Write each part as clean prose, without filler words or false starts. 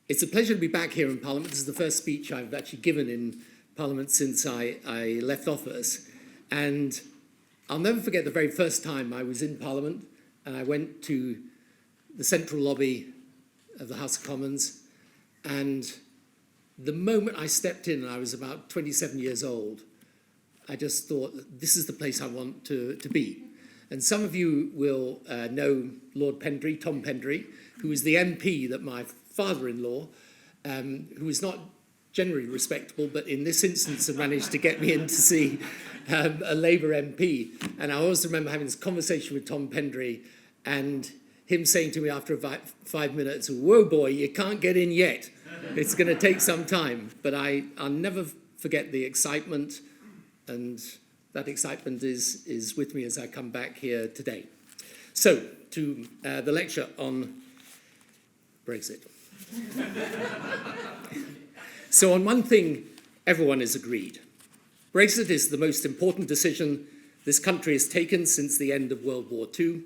It's a pleasure to be back here in Parliament. This is the first speech I've actually given in Parliament since I left office. And I'll never forget the very first time I was in Parliament and I went to the central lobby of the House of Commons. And the moment I stepped in, and I was about 27 years old, I just thought, this is the place I want to be. And some of you will know Lord Pendry, Tom Pendry, who was the MP that my father-in-law, who was not generally respectable, but in this instance had managed to get me in to see a Labour MP. And I always remember having this conversation with Tom Pendry and him saying to me after about 5 minutes, "Whoa, boy, you can't get in yet. It's going to take some time." But I'll never forget the excitement, and that excitement is with me as I come back here today. So, to the lecture on Brexit. So on one thing, everyone is agreed. Brexit is the most important decision this country has taken since the end of World War II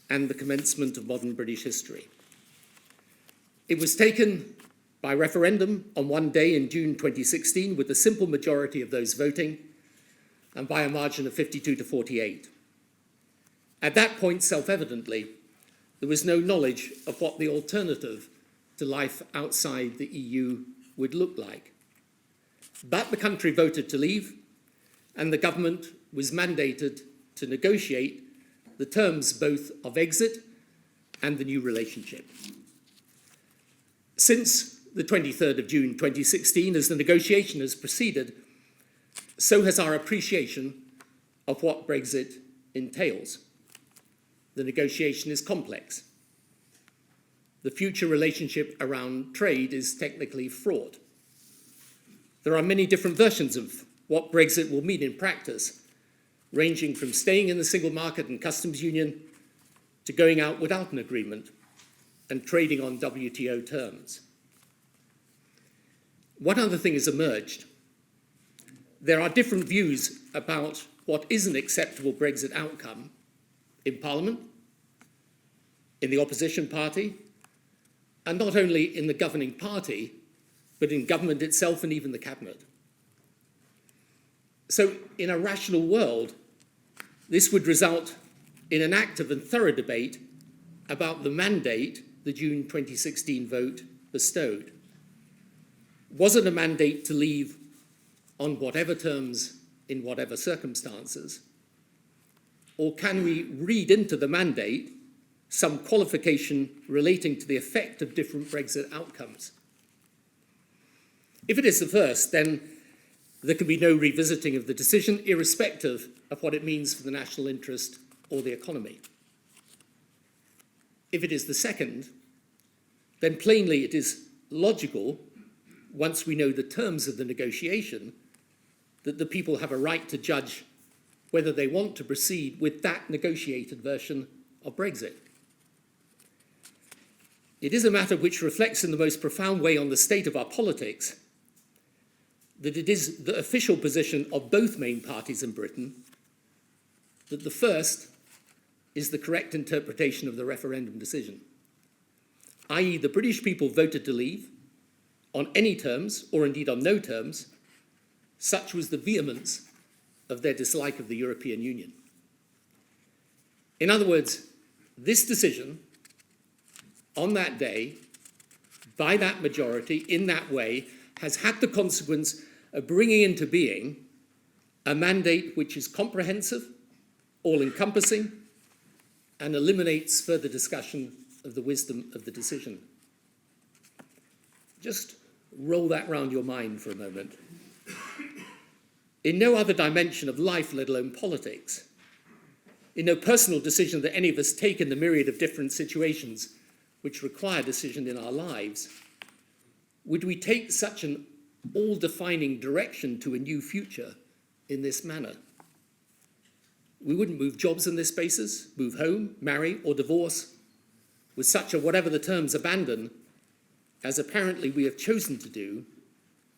and the commencement of modern British history. It was taken by referendum on one day in June 2016 with a simple majority of those voting and by a margin of 52 to 48. At that point, self-evidently, there was no knowledge of what the alternative to life outside the EU would look like. But the country voted to leave, and the government was mandated to negotiate the terms both of exit and the new relationship. Since the 23rd of June 2016, as the negotiation has proceeded, so has our appreciation of what Brexit entails. The negotiation is complex. The future relationship around trade is technically fraught. There are many different versions of what Brexit will mean in practice, ranging from staying in the single market and customs union to going out without an agreement and trading on WTO terms. One other thing has emerged. There are different views about what is an acceptable Brexit outcome in Parliament, in the opposition party, and not only in the governing party, but in government itself and even the cabinet. So in a rational world, this would result in an active and thorough debate about the mandate the June 2016 vote bestowed. Was it a mandate to leave on whatever terms, in whatever circumstances? Or can we read into the mandate some qualification relating to the effect of different Brexit outcomes? If it is the first, then there can be no revisiting of the decision, irrespective of what it means for the national interest or the economy. If it is the second, then plainly it is logical, once we know the terms of the negotiation, that the people have a right to judge whether they want to proceed with that negotiated version of Brexit. It is a matter which reflects in the most profound way on the state of our politics that it is the official position of both main parties in Britain that the first is the correct interpretation of the referendum decision, i.e. the British people voted to leave on any terms, or indeed on no terms. Such was the vehemence of their dislike of the European Union. In other words, this decision on that day, by that majority, in that way, has had the consequence of bringing into being a mandate which is comprehensive, all-encompassing, and eliminates further discussion of the wisdom of the decision. Just roll that round your mind for a moment. In no other dimension of life, let alone politics, in no personal decision that any of us take in the myriad of different situations which require decision in our lives, would we take such an all-defining direction to a new future in this manner? We wouldn't move jobs on this basis, move home, marry, or divorce with such a whatever the terms abandon, as apparently we have chosen to do,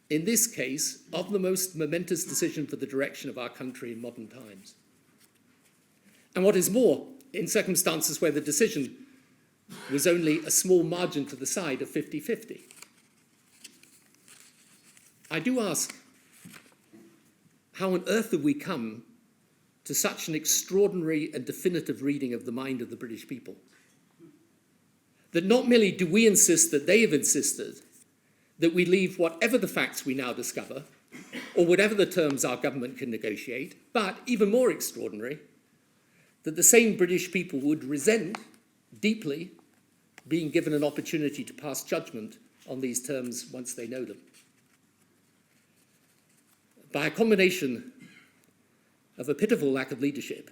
in this case, of the most momentous decision for the direction of our country in modern times. And what is more, in circumstances where the decision was only a small margin to the side of 50-50. I do ask, how on earth have we come to such an extraordinary and definitive reading of the mind of the British people? That not merely do we insist that they have insisted that we leave whatever the facts we now discover, or whatever the terms our government can negotiate, but even more extraordinary, that the same British people would resent deeply being given an opportunity to pass judgment on these terms once they know them. By a combination of a pitiful lack of leadership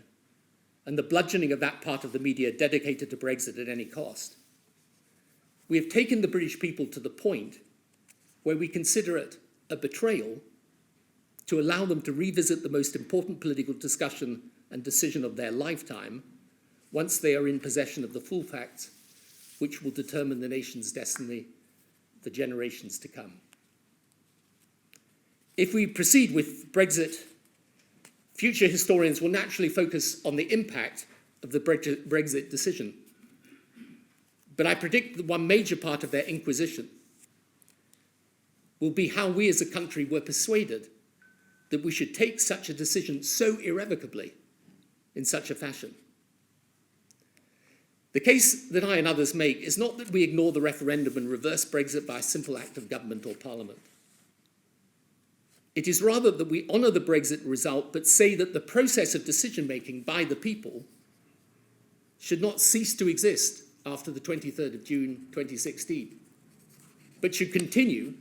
and the bludgeoning of that part of the media dedicated to Brexit at any cost, we have taken the British people to the point where we consider it a betrayal to allow them to revisit the most important political discussion and decision of their lifetime once they are in possession of the full facts which will determine the nation's destiny for generations to come. If we proceed with Brexit, future historians will naturally focus on the impact of the Brexit decision. But I predict that one major part of their inquisition will be how we as a country were persuaded that we should take such a decision so irrevocably in such a fashion. The case that I and others make is not that we ignore the referendum and reverse Brexit by a simple act of government or parliament. It is rather that we honour the Brexit result, but say that the process of decision-making by the people should not cease to exist after the 23rd of June 2016, but should continue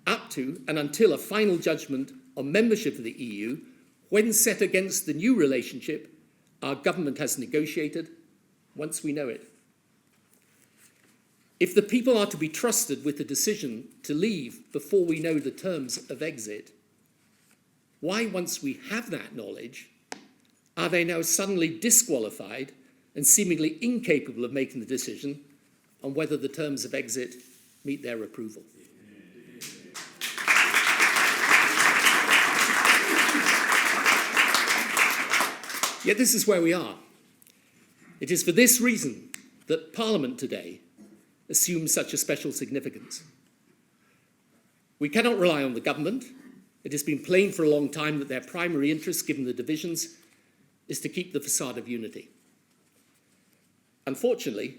up to and until a final judgment on membership of the EU, when set against the new relationship our government has negotiated, once we know it. If the people are to be trusted with the decision to leave before we know the terms of exit, why, once we have that knowledge, are they now suddenly disqualified and seemingly incapable of making the decision on whether the terms of exit meet their approval? Yet this is where we are. It is for this reason that Parliament today assumes such a special significance. We cannot rely on the government. It has been plain for a long time that their primary interest, given the divisions, is to keep the facade of unity. Unfortunately,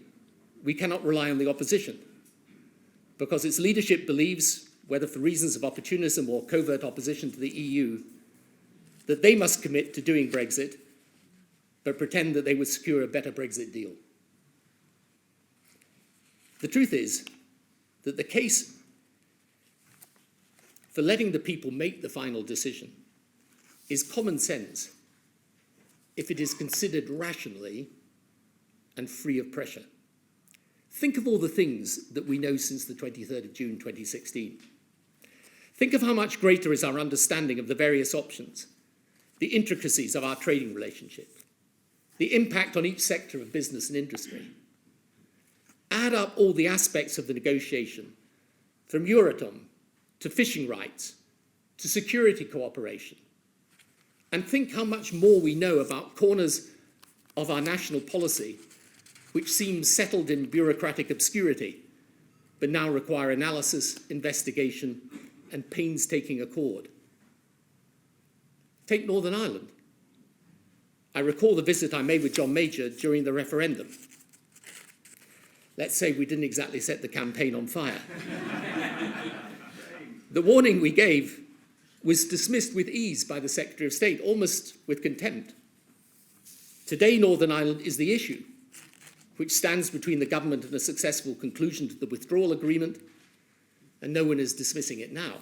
we cannot rely on the opposition because its leadership believes, whether for reasons of opportunism or covert opposition to the EU, that they must commit to doing Brexit but pretend that they would secure a better Brexit deal. The truth is that the case for letting the people make the final decision is common sense if it is considered rationally and free of pressure. Think of all the things that we know since the 23rd of June 2016. Think of how much greater is our understanding of the various options, the intricacies of our trading relationship, the impact on each sector of business and industry. Add up all the aspects of the negotiation, from Euratom to fishing rights to security cooperation, and think how much more we know about corners of our national policy which seem settled in bureaucratic obscurity, but now require analysis, investigation, and painstaking accord. Take Northern Ireland. I recall the visit I made with John Major during the referendum. Let's say we didn't exactly set the campaign on fire. The warning we gave was dismissed with ease by the Secretary of State, almost with contempt. Today, Northern Ireland is the issue, which stands between the government and a successful conclusion to the withdrawal agreement, and no one is dismissing it now.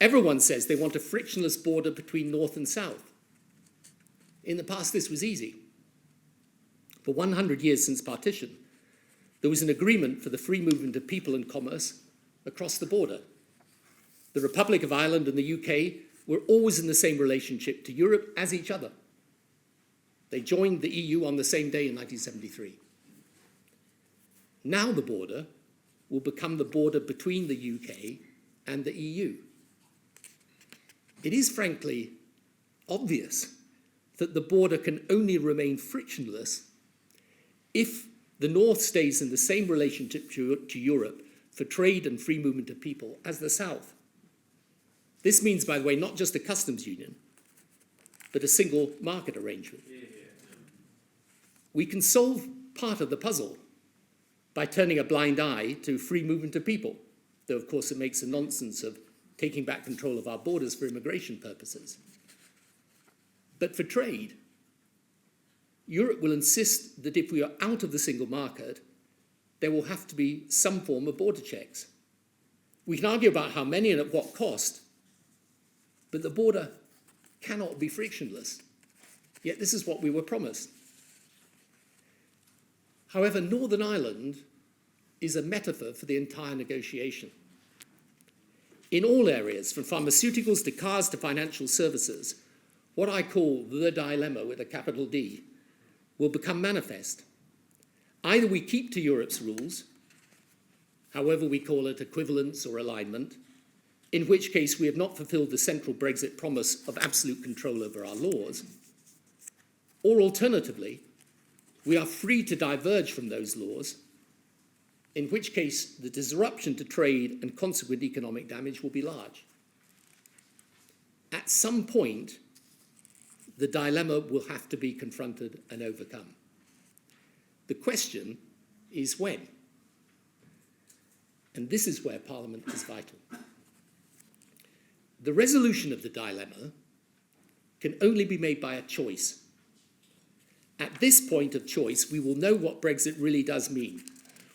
Everyone says they want a frictionless border between North and South. In the past, this was easy. For 100 years since partition, there was an agreement for the free movement of people and commerce across the border. The Republic of Ireland and the UK were always in the same relationship to Europe as each other. They joined the EU on the same day in 1973. Now the border will become the border between the UK and the EU. It is frankly obvious that the border can only remain frictionless if the North stays in the same relationship to Europe for trade and free movement of people as the South. This means, by the way, not just a customs union, but a single market arrangement. We can solve part of the puzzle by turning a blind eye to free movement of people, though of course it makes a nonsense of taking back control of our borders for immigration purposes. But for trade, Europe will insist that if we are out of the single market, there will have to be some form of border checks. We can argue about how many and at what cost, but the border cannot be frictionless. Yet this is what we were promised. However, Northern Ireland is a metaphor for the entire negotiation. In all areas, from pharmaceuticals to cars to financial services, what I call the dilemma with a capital D will become manifest. Either we keep to Europe's rules, however we call it equivalence or alignment, in which case we have not fulfilled the central Brexit promise of absolute control over our laws, or alternatively, we are free to diverge from those laws, in which case the disruption to trade and consequent economic damage will be large. At some point, the dilemma will have to be confronted and overcome. The question is when. And this is where Parliament is vital. The resolution of the dilemma can only be made by a choice. At this point of choice, we will know what Brexit really does mean,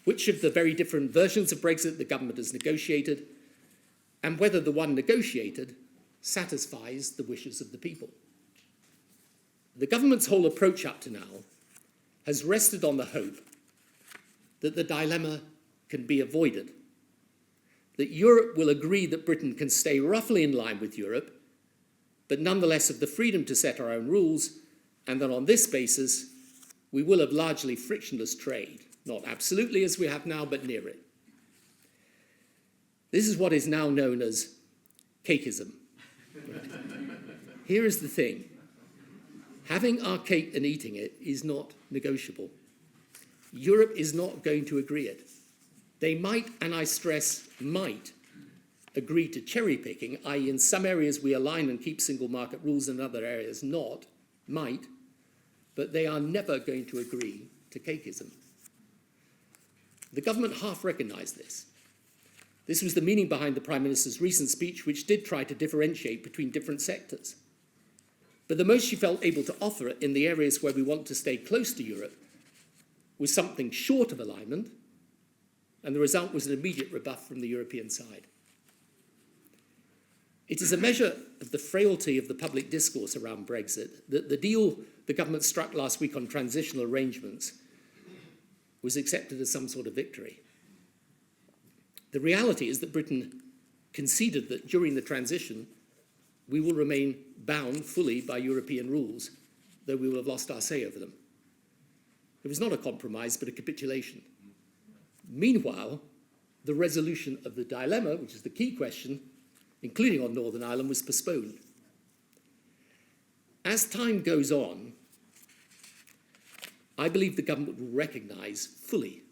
which of the very different versions of Brexit the government has negotiated, and whether the one negotiated satisfies the wishes of the people. The government's whole approach up to now has rested on the hope that the dilemma can be avoided, that Europe will agree that Britain can stay roughly in line with Europe, but nonetheless have the freedom to set our own rules, and that on this basis, we will have largely frictionless trade, not absolutely as we have now, but near it. This is what is now known as cakeism. Here is the thing. Having our cake and eating it is not negotiable. Europe is not going to agree it. They might, and I stress might, agree to cherry picking, i.e. in some areas we align and keep single market rules, in other areas not, might, but they are never going to agree to cakeism. The government half recognised this. This was the meaning behind the Prime Minister's recent speech, which did try to differentiate between different sectors. But the most she felt able to offer in the areas where we want to stay close to Europe was something short of alignment, and the result was an immediate rebuff from the European side. It is a measure of the frailty of the public discourse around Brexit that the deal the government struck last week on transitional arrangements was accepted as some sort of victory. The reality is that Britain conceded that during the transition, we will remain bound fully by European rules, though we will have lost our say over them. It was not a compromise, but a capitulation. Meanwhile, the resolution of the dilemma, which is the key question, including on Northern Ireland, was postponed. As time goes on, I believe the government will recognise fully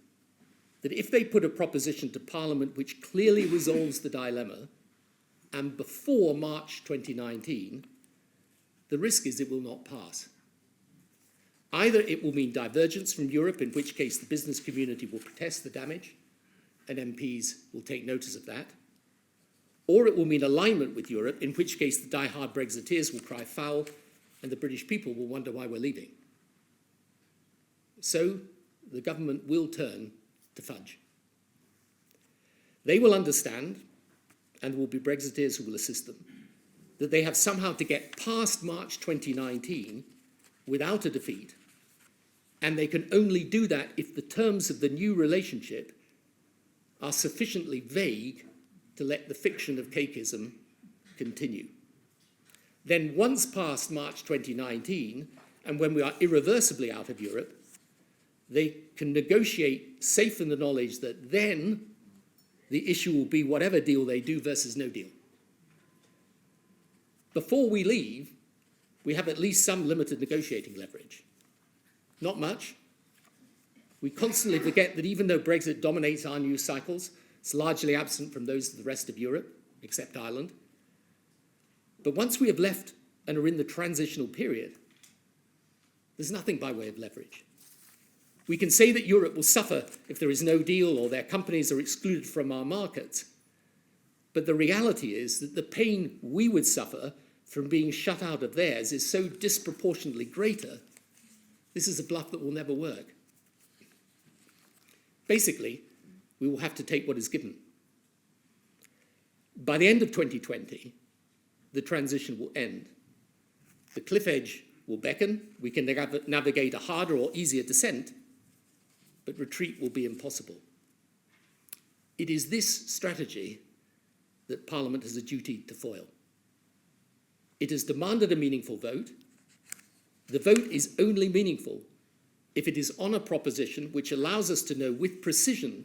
that if they put a proposition to Parliament which clearly resolves the dilemma, and before March 2019, the risk is it will not pass. Either it will mean divergence from Europe, in which case the business community will protest the damage, and MPs will take notice of that, or it will mean alignment with Europe, in which case the die-hard Brexiteers will cry foul, and the British people will wonder why we're leaving. So the government will turn to fudge. They will understand, and there will be Brexiteers who will assist them, that they have somehow to get past March 2019 without a defeat, and they can only do that if the terms of the new relationship are sufficiently vague to let the fiction of cakeism continue. Then once past March 2019, and when we are irreversibly out of Europe, they can negotiate safe in the knowledge that then the issue will be whatever deal they do versus no deal. Before we leave, we have at least some limited negotiating leverage. Not much. We constantly forget that even though Brexit dominates our news cycles, it's largely absent from those of the rest of Europe, except Ireland. But once we have left and are in the transitional period, there's nothing by way of leverage. We can say that Europe will suffer if there is no deal or their companies are excluded from our markets. But the reality is that the pain we would suffer from being shut out of theirs is so disproportionately greater, this is a bluff that will never work. Basically, we will have to take what is given. By the end of 2020, the transition will end. The cliff edge will beckon. We can navigate a harder or easier descent, but retreat will be impossible. It is this strategy that Parliament has a duty to foil. It has demanded a meaningful vote. The vote is only meaningful if it is on a proposition which allows us to know with precision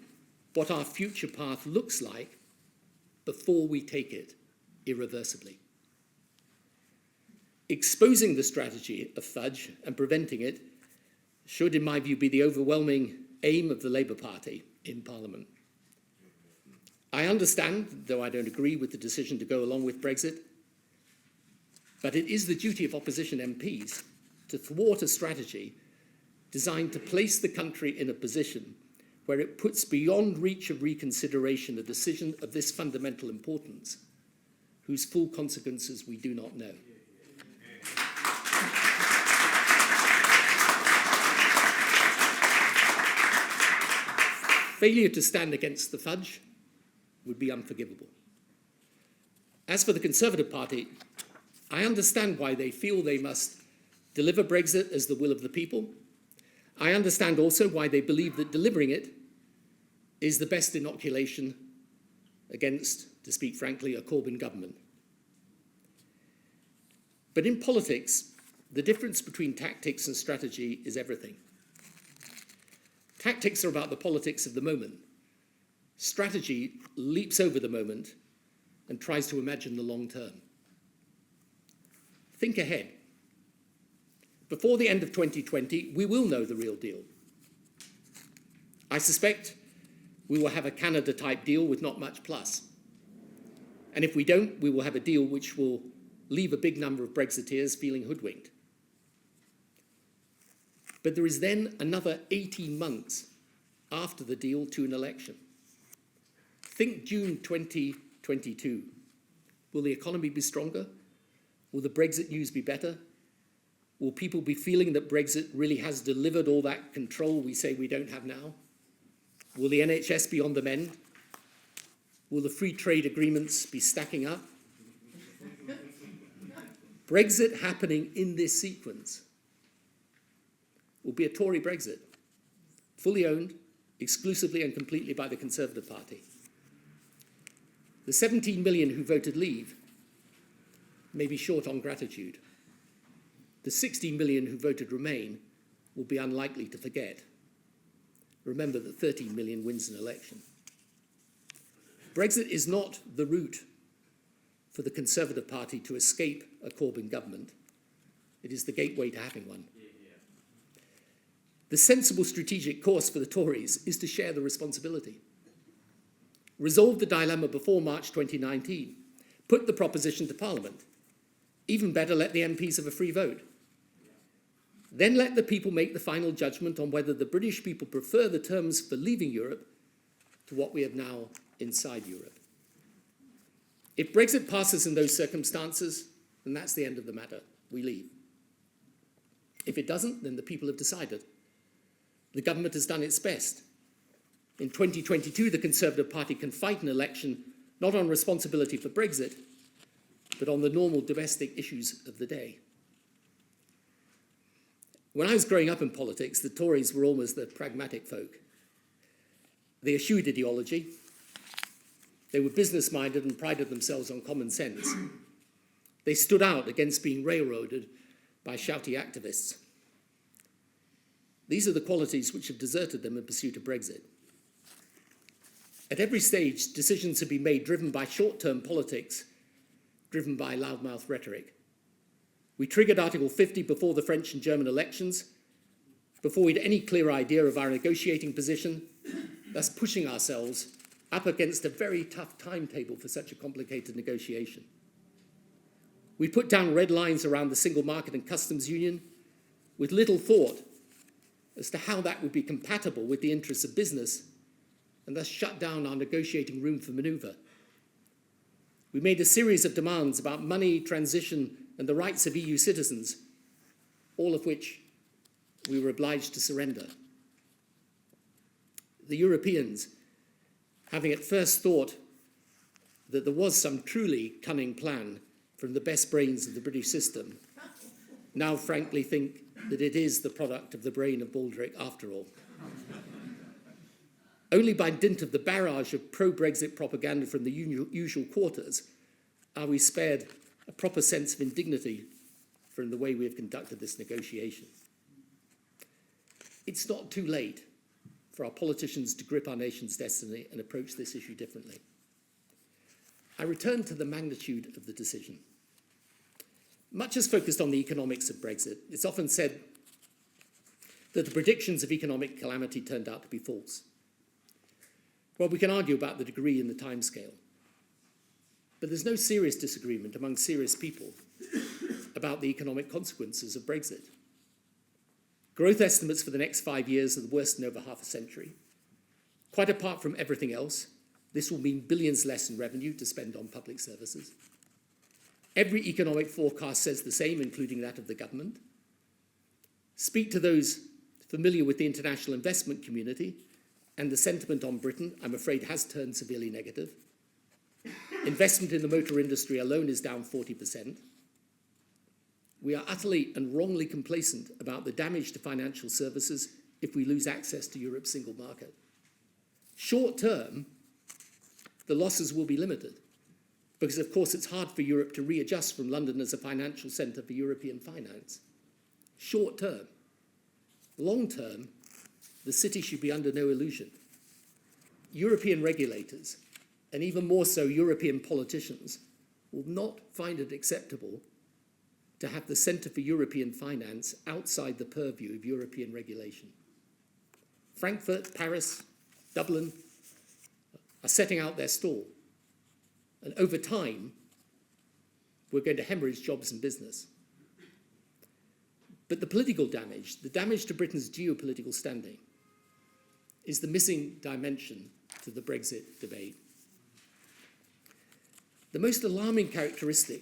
what our future path looks like before we take it irreversibly. Exposing the strategy of fudge and preventing it should, in my view, be the overwhelming aim of the Labour Party in Parliament. I understand, though I don't agree with the decision to go along with Brexit, but it is the duty of opposition MPs to thwart a strategy designed to place the country in a position where it puts beyond reach of reconsideration a decision of this fundamental importance, whose full consequences we do not know. Failure to stand against the fudge would be unforgivable. As for the Conservative Party, I understand why they feel they must deliver Brexit as the will of the people. I understand also why they believe that delivering it is the best inoculation against, to speak frankly, a Corbyn government. But in politics, the difference between tactics and strategy is everything. Tactics are about the politics of the moment. Strategy leaps over the moment and tries to imagine the long term. Think ahead. Before the end of 2020, we will know the real deal. I suspect we will have a Canada-type deal with not much plus. And if we don't, we will have a deal which will leave a big number of Brexiteers feeling hoodwinked. But there is then another 18 months after the deal to an election. Think June 2022. Will the economy be stronger? Will the Brexit news be better? Will people be feeling that Brexit really has delivered all that control we say we don't have now? Will the NHS be on the mend? Will the free trade agreements be stacking up? Brexit happening in this sequence will be a Tory Brexit, fully owned exclusively and completely by the Conservative Party. The 17 million who voted leave may be short on gratitude. The 16 million who voted remain will be unlikely to forget. Remember that 13 million wins an election. Brexit is not the route for the Conservative Party to escape a Corbyn government. It is the gateway to having one. The sensible strategic course for the Tories is to share the responsibility. Resolve the dilemma before March 2019. Put the proposition to Parliament. Even better, let the MPs have a free vote. Then let the people make the final judgment on whether the British people prefer the terms for leaving Europe to what we have now inside Europe. If Brexit passes in those circumstances, then that's the end of the matter. We leave. If it doesn't, then the people have decided. The government has done its best. In 2022, the Conservative Party can fight an election not on responsibility for Brexit, but on the normal domestic issues of the day. When I was growing up in politics, the Tories were almost the pragmatic folk. They eschewed ideology. They were business-minded and prided themselves on common sense. They stood out against being railroaded by shouty activists. These are the qualities which have deserted them in pursuit of Brexit. At every stage, decisions have been made driven by short-term politics, driven by loudmouth rhetoric. We triggered Article 50 before the French and German elections, before we had any clear idea of our negotiating position, thus pushing ourselves up against a very tough timetable for such a complicated negotiation. We put down red lines around the single market and customs union with little thought as to how that would be compatible with the interests of business, and thus shut down our negotiating room for manoeuvre. We made a series of demands about money, transition, and the rights of EU citizens, all of which we were obliged to surrender. The Europeans, having at first thought that there was some truly cunning plan from the best brains of the British system, now frankly think that it is the product of the brain of Baldrick after all. Only by dint of the barrage of pro-Brexit propaganda from the usual quarters are we spared a proper sense of indignity from the way we have conducted this negotiation. It's not too late for our politicians to grip our nation's destiny and approach this issue differently. I return to the magnitude of the decision. Much is focused on the economics of Brexit. It's often said that the predictions of economic calamity turned out to be false. Well, we can argue about the degree and the timescale, but there's no serious disagreement among serious people about the economic consequences of Brexit. Growth estimates for the next 5 years are the worst in over half a century. Quite apart from everything else, this will mean billions less in revenue to spend on public services. Every economic forecast says the same, including that of the government. Speak to those familiar with the international investment community, and the sentiment on Britain, I'm afraid, has turned severely negative. Investment in the motor industry alone is down 40%. We are utterly and wrongly complacent about the damage to financial services if we lose access to Europe's single market. Short term, the losses will be limited, because of course it's hard for Europe to readjust from London as a financial centre for European finance. Short term. Long term, the city should be under no illusion. European regulators, and even more so European politicians, will not find it acceptable to have the Centre for European Finance outside the purview of European regulation. Frankfurt, Paris, Dublin are setting out their stall. And over time, we're going to hemorrhage jobs and business. But the political damage, the damage to Britain's geopolitical standing, is the missing dimension to the Brexit debate. The most alarming characteristic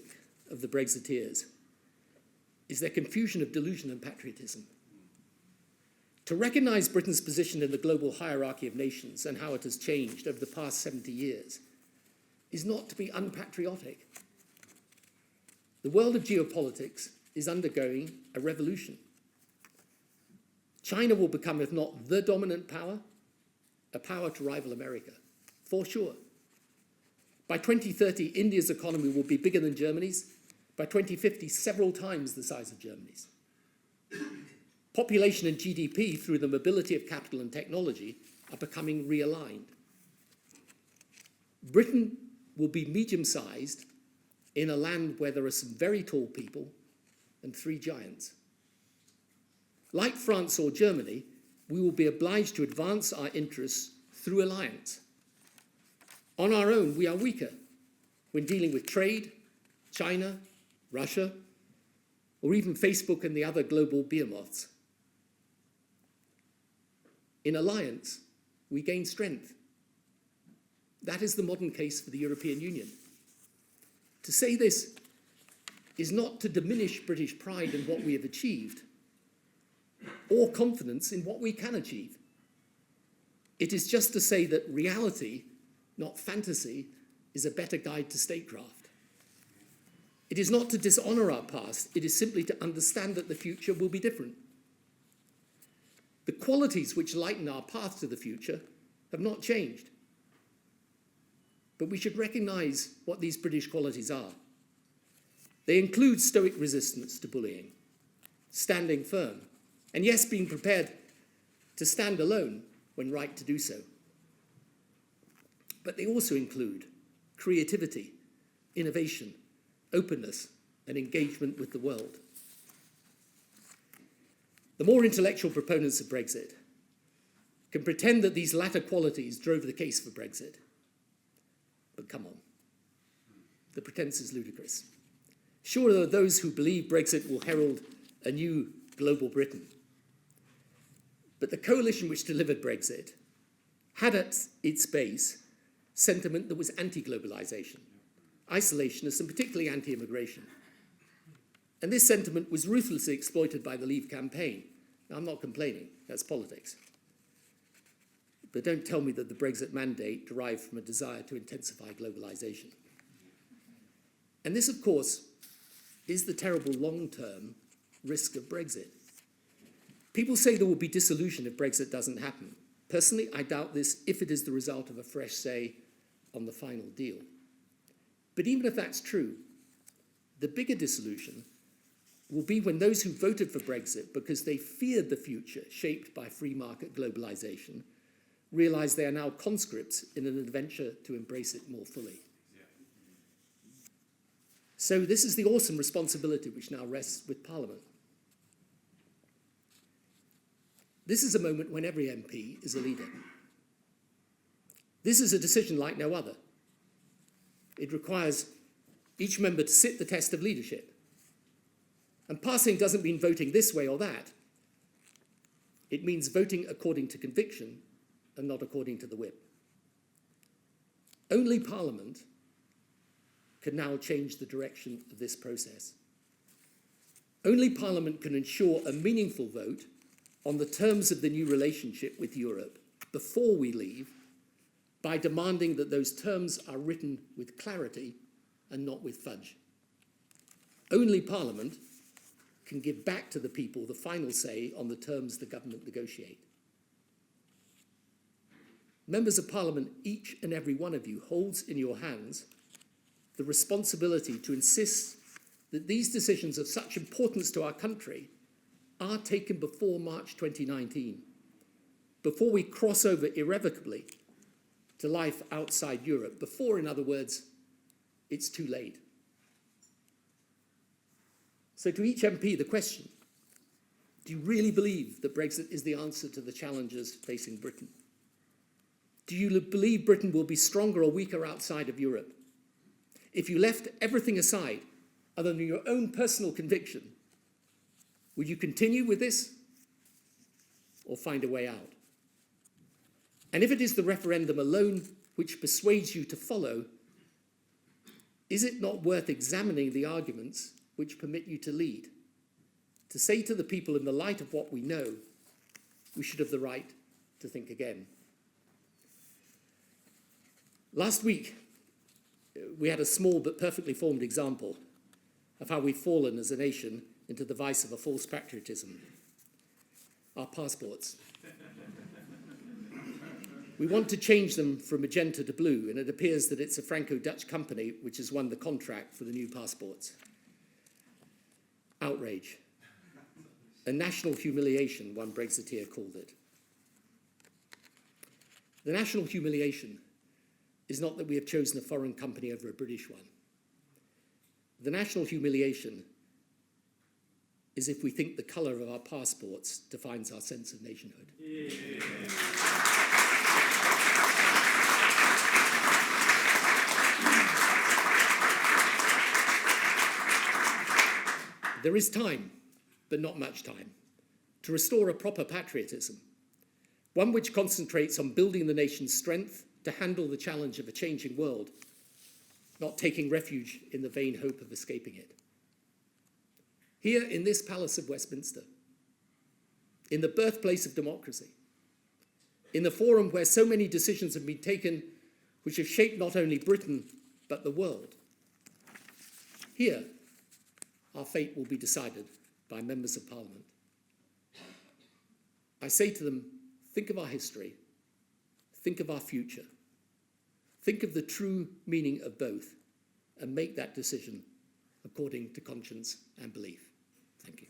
of the Brexiteers is their confusion of delusion and patriotism. To recognise Britain's position in the global hierarchy of nations and how it has changed over the past 70 years is not to be unpatriotic. The world of geopolitics is undergoing a revolution. China will become, if not the dominant power, a power to rival America, for sure. By 2030, India's economy will be bigger than Germany's. By 2050, several times the size of Germany's. Population and GDP, through the mobility of capital and technology, are becoming realigned. Britain will be medium-sized in a land where there are some very tall people and 3 giants. Like France or Germany, we will be obliged to advance our interests through alliance. On our own, we are weaker when dealing with trade, China, Russia, or even Facebook and the other global behemoths. In alliance, we gain strength. That is the modern case for the European Union. To say this is not to diminish British pride in what we have achieved or confidence in what we can achieve. It is just to say that reality, not fantasy, is a better guide to statecraft. It is not to dishonour our past, it is simply to understand that the future will be different. The qualities which lighten our path to the future have not changed. But we should recognise what these British qualities are. They include stoic resistance to bullying, standing firm, and yes, being prepared to stand alone when right to do so. But they also include creativity, innovation, openness, and engagement with the world. The more intellectual proponents of Brexit can pretend that these latter qualities drove the case for Brexit. But come on, the pretense is ludicrous. Sure, there are those who believe Brexit will herald a new global Britain. But the coalition which delivered Brexit had at its base sentiment that was anti-globalization, isolationist, and particularly anti-immigration. And this sentiment was ruthlessly exploited by the Leave campaign. Now, I'm not complaining, that's politics. But don't tell me that the Brexit mandate derived from a desire to intensify globalization. And this, of course, is the terrible long-term risk of Brexit. People say there will be dissolution if Brexit doesn't happen. Personally, I doubt this if it is the result of a fresh say on the final deal. But even if that's true, the bigger dissolution will be when those who voted for Brexit because they feared the future shaped by free market globalization realize they are now conscripts in an adventure to embrace it more fully. So this is the awesome responsibility which now rests with Parliament. This is a moment when every MP is a leader. This is a decision like no other. It requires each member to sit the test of leadership. And passing doesn't mean voting this way or that. It means voting according to conviction and not according to the whip. Only Parliament can now change the direction of this process. Only Parliament can ensure a meaningful vote on the terms of the new relationship with Europe before we leave by demanding that those terms are written with clarity and not with fudge. Only Parliament can give back to the people the final say on the terms the government negotiate. Members of Parliament, each and every one of you holds in your hands the responsibility to insist that these decisions of such importance to our country are taken before March 2019, before we cross over irrevocably to life outside Europe, before, in other words, it's too late. So to each MP, the question, do you really believe that Brexit is the answer to the challenges facing Britain? Do you believe Britain will be stronger or weaker outside of Europe? If you left everything aside, other than your own personal conviction, would you continue with this or find a way out? And if it is the referendum alone which persuades you to follow, is it not worth examining the arguments which permit you to lead? To say to the people, in the light of what we know, we should have the right to think again. Last week, we had a small but perfectly formed example of how we've fallen as a nation into the vice of a false patriotism. Our passports. We want to change them from magenta to blue, and it appears that it's a Franco-Dutch company which has won the contract for the new passports. Outrage. A national humiliation, one Brexiteer called it. The national humiliation is not that we have chosen a foreign company over a British one. The national humiliation is if we think the colour of our passports defines our sense of nationhood. Yeah. There is time, but not much time, to restore a proper patriotism, one which concentrates on building the nation's strength to handle the challenge of a changing world, not taking refuge in the vain hope of escaping it. Here in this Palace of Westminster, in the birthplace of democracy, in the forum where so many decisions have been taken which have shaped not only Britain, but the world, here, our fate will be decided by members of Parliament. I say to them, think of our history, think of our future, think of the true meaning of both, and make that decision according to conscience and belief. Thank you.